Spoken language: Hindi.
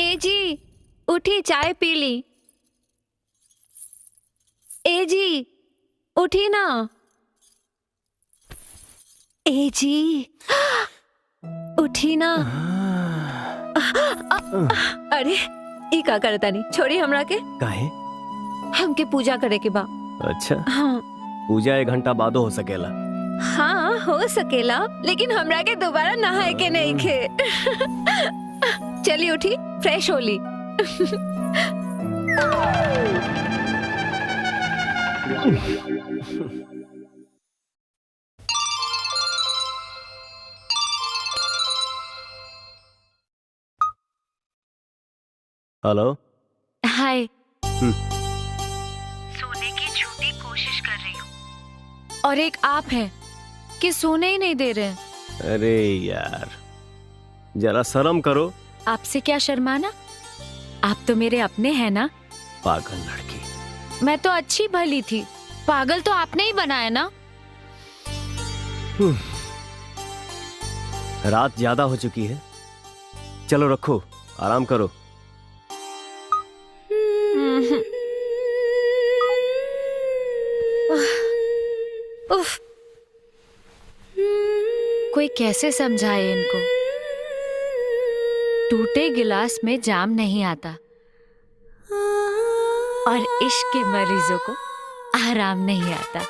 ए जी, उठी, चाय पी ली। ए जी, उठी ना। ए जी, उठी ना। अरे ई का करता नहीं, छोड़ी हमरा के। काहे? हमके पूजा करे के बा। अच्छा, हाँ पूजा 1 घंटा बादो हो सकेला। हाँ हो सकेला, लेकिन हमरा के दोबारा नहाए के नहीं खे। चली उठी, फ्रेश होली। हेलो। हाय। हम्म। सोने की झूठी कोशिश कर रही हूँ, और एक आप हैं कि सोने ही नहीं दे रहे। अरे यार, जरा शर्म करो। आपसे क्या शर्माना, आप तो मेरे अपने हैं ना। पागल लड़की। मैं तो अच्छी भली थी, पागल तो आपने ही बनाया ना। रात ज्यादा हो चुकी है, चलो रखो, आराम करो। उफ, कोई कैसे समझाए इनको। टूटे गिलास में जाम नहीं आता, और इश्क के मरीजों को आराम नहीं आता।